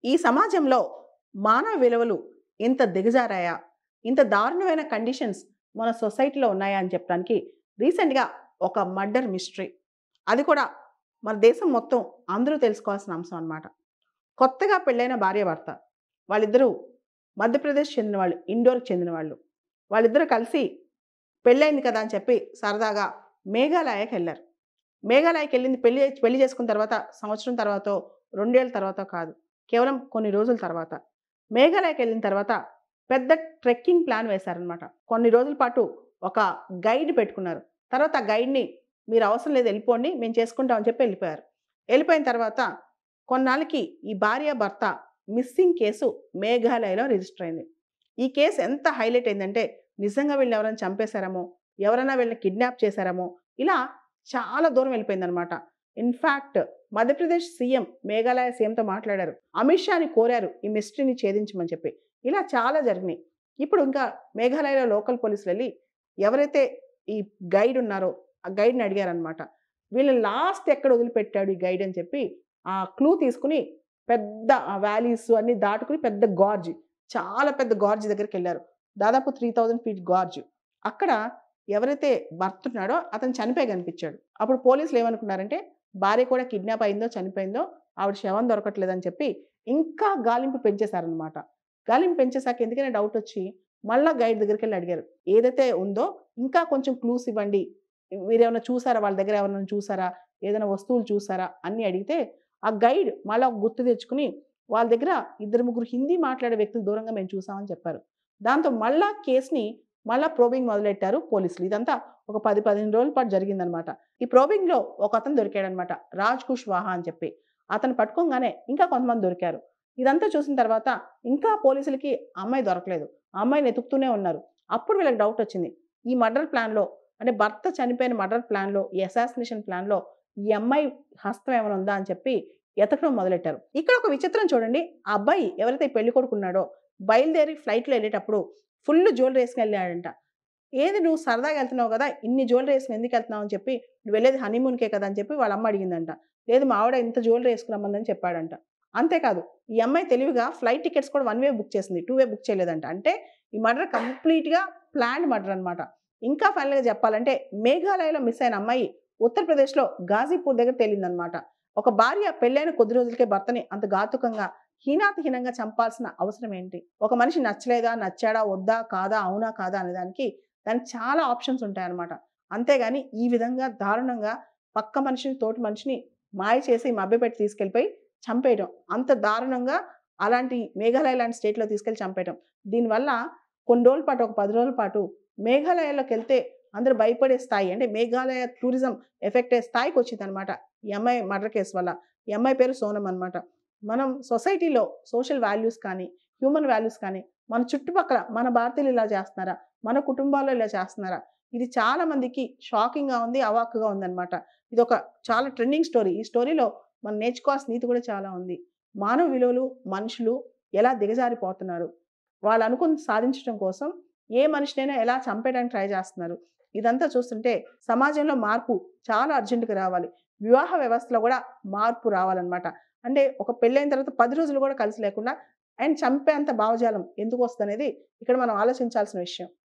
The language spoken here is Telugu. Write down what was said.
ఈ సమాజంలో మానవ విలువలు ఇంత దిగజారాయా? ఇంత దారుణమైన కండిషన్స్ మన సొసైటీలో ఉన్నాయా అని చెప్పడానికి రీసెంట్‌గా ఒక మర్డర్ మిస్టరీ. అది కూడా మన దేశం మొత్తం అందరూ తెలుసుకోవాల్సిన అంశం అన్నమాట. కొత్తగా పెళ్ళైన భార్యాభర్త. వాళ్ళిద్దరూ మధ్యప్రదేశ్ చెందిన వాళ్ళు. ఇండోర్‌కి చెందిన వాళ్ళు. వాళ్ళిద్దరూ కలిసి పెళ్ళయింది కదా అని చెప్పి సరదాగా మేఘాలయకెళ్లారు. మేఘాలయకెళ్ళింది పెళ్లి చేసుకున్న తర్వాత సంవత్సరం తర్వాతో, 2 ఏళ్ల తర్వాతో కాదు. కేవలం కొన్ని రోజుల తర్వాత. మేఘాలయకెళ్ళిన తర్వాత పెద్ద ట్రెక్కింగ్ ప్లాన్ వేశారనమాట. కొన్ని రోజుల పాటు ఒక గైడ్ పెట్టుకున్నారు. తర్వాత ఆ గైడ్‌ని మీరు అవసరం లేదు ఎళ్ళిపోండి. మేము చేసుకుంటాం అని చెప్పి ఎళ్ళిపోయారు. ఎళ్ళిపోయిన తర్వాత కొన్నాళ్ళకి ఈ భార్యాభర్త మిస్సింగ్ కేసు మేఘాలయలో రిజిస్టర్ అయింది. ఈ కేస్ ఎంత హైలైట్ అయిందంటే నిజంగా వీళ్ళని ఎవరైనా చంపేశారేమో, ఎవరైనా వీళ్ళని కిడ్నాప్ చేశారేమో, ఇలా చాలా దూరం వెళ్ళిపోయిందనమాట. ఇన్‌ఫాక్ట్ మధ్యప్రదేశ్ సీఎం మేఘాలయ సీఎంతో మాట్లాడారు. అమిత్ షాని కోరారు ఈ మిస్టరీని ఛేదించమని చెప్పి. ఇలా చాలా జరిగినాయి. ఇప్పుడు ఇంకా మేఘాలయలో లోకల్ పోలీసులెళ్లి ఎవరైతే ఈ గైడ్ ఉన్నారో ఆ గైడ్‌ని అడిగారనమాట. వీళ్ళని లాస్ట్ ఎక్కడ వదిలిపెట్టాడు ఈ గైడ్ అని చెప్పి ఆ క్లూ తీసుకొని పెద్ద ఆ వ్యాలీస్ అన్నీ దాటుకొని పెద్ద గార్జ్, చాలా పెద్ద గార్జ్ దగ్గరికెళ్లారు. దాదాపు 3000 ఫీట్ గార్జ్. అక్కడ ఎవరైతే భర్త ఉన్నాడో అతను చనిపోయి కనిపించాడు. అప్పుడు పోలీసులు ఏమనుకున్నారంటే భార్య కూడా కిడ్నాప్ అయిందో, చనిపోయిందో, ఆవిడ శవం దొరకట్లేదని చెప్పి ఇంకా గాలింపు పెంచేశారనమాట. గాలింపు పెంచేసాక ఎందుకైనా డౌట్ వచ్చి మళ్ళా గైడ్ దగ్గరికెళ్ళి అడిగారు. ఏదైతే ఉందో ఇంకా కొంచెం క్లూస్ ఇవ్వండి. మీరేమన్నా చూసారా? వాళ్ళ దగ్గర ఎవరినైనా చూసారా? ఏదైనా వస్తువులు చూసారా? అన్నీ అడిగితే ఆ గైడ్ మళ్ళా గుర్తు తెచ్చుకొని వాళ్ళ దగ్గర ఇద్దరు ముగ్గురు హిందీ మాట్లాడే వ్యక్తులు దూరంగా మేము చూసామని చెప్పారు. దాంతో మళ్ళా కేస్‌ని మళ్ళా ప్రోబింగ్ మొదలెట్టారు పోలీసులు. ఇదంతా ఒక 10, 15 రోజుల పాటు జరిగిందనమాట. ఈ ప్రోబింగ్‌లో ఒకతను దొరికాడనమాట. రాజ్ కుష్వాహా అని చెప్పి. అతన్ని పట్టుకోంగానే ఇంకా కొంతమంది దొరికారు. ఇదంతా చూసిన తర్వాత ఇంకా పోలీసులకి ఆ అమ్మాయి దొరకలేదు. ఆ అమ్మాయిని వెతుకుతూనే ఉన్నారు. అప్పుడు వీళ్ళకి డౌట్ వచ్చింది. ఈ మర్డర్ ప్లాన్‌లో అంటే భర్త చనిపోయిన మర్డర్ ప్లాన్‌లో, ఈ అసాసినేషన్ ప్లాన్‌లో ఈ అమ్మాయి హస్తం ఏమైనా ఉందా అని చెప్పి ఎతకడం మొదలెట్టారు. ఇక్కడ ఒక విచిత్రం చూడండి. ఆ అబ్బాయి ఎవరైతే పెళ్ళికొడుకు ఉన్నాడో బయలుదేరి ఫ్లైట్‌లో ఎళ్ళేటప్పుడు ఫుల్ జ్యువెలరీ ఏసుకొని ఎళ్ళాడంట. ఏది నువ్వు సరదాగా ఎళ్తున్నావు గదా! ఇన్ని జ్యువెలరీ ఏసుకొని ఎందుకెళ్తున్నావు అని చెప్పి, నువ్వెళ్ళేది హనీమూన్‌కే కదా! అని చెప్పి వాళ్ళ అమ్మ అడిగిందంట. లేదు మా ఆవిడ ఇంత జ్యువెలరీ ఏసుకొని రమ్మందని చెప్పాడంట. అంతేకాదు ఈ అమ్మాయి తెలివిగా ఫ్లైట్ టికెట్స్ కూడా వన్ వే బుక్ చేసింది. టూ వే బుక్ చేయలేదంట. అంటే ఈ మర్డర్ కంప్లీట్‌గా ప్లాన్డ్ మర్డర్ అన్నమాట. ఇంకా ఫైనల్‌గా చెప్పాలంటే మేఘాలయలో మిస్ అయిన అమ్మాయి ఉత్తరప్రదేశ్‌లో గాజీపూర్ దగ్గర తేలిందన్నమాట. ఒక భార్య పెళ్ళైన కొద్ది రోజులకే భర్తని అంత ఘాతుకంగా హీనాతిహీనంగా చంపాల్సిన అవసరం ఏంటి? ఒక మనిషి నచ్చలేదా? నచ్చాడా? వద్దా? కాదా? అవునా? కాదా? అనేదానికి దానికి చాలా ఆప్షన్స్ ఉంటాయన్నమాట. అంతేగాని ఈ విధంగా దారుణంగా పక్క మనిషిని, తోటి మనిషిని మాయ చేసి మభ్యపెట్టి తీసుకెళ్ళిపోయి చంపేయడం. అంత దారుణంగా అలాంటి మేఘాలయ లాంటి స్టేట్‌లో తీసుకెళ్ళి చంపేయడం. దీనివల్ల కొన్ని రోజుల పాటు ఒక 10 రోజుల పాటు మేఘాలయలోకెళ్తే అందరూ భయపడే స్థాయి అంటే మేఘాలయ టూరిజం ఎఫెక్ట్ అయ్యే స్థాయికొచ్చిందన్నమాట. ఈ అమ్మాయి మర్డర్ కేస్ వల్ల. ఈ అమ్మాయి పేరు సోనం అన్నమాట. మనం సొసైటీలో సోషల్ వాల్యూస్ కానీ, హ్యూమన్ వాల్యూస్ కానీ, మన చుట్టుపక్కల మన భారతీయులు ఇలా చేస్తున్నారా? మన కుటుంబాల్లో ఇలా చేస్తున్నారా? ఇది చాలా మందికి షాకింగ్‌గా ఉంది. అవాక్కుగా ఉందన్నమాట. ఇదొక చాలా ట్రెండింగ్ స్టోరీ. ఈ స్టోరీలో మనం నేర్చుకోవాల్సిన నీతి కూడా చాలా ఉంది. మానవ విలువలు, మనుషులు ఎలా దిగజారిపోతున్నారు? వాళ్ళు అనుకున్నది సాధించడం కోసం ఏ మనిషినైనా ఎలా చంపేయడానికి ట్రై చేస్తున్నారు? ఇదంతా చూస్తుంటే సమాజంలో మార్పు చాలా అర్జెంట్‌గా రావాలి. వివాహ వ్యవస్థలో కూడా మార్పు రావాలన్నమాట. అంటే ఒక పెళ్ళైన తర్వాత 10 రోజులు కూడా కలిసి లేకుండా అండ్ చంపేంత భావజాలం ఎందుకొస్తదనేది ఇక్కడ మనం ఆలోచించాల్సిన విషయం.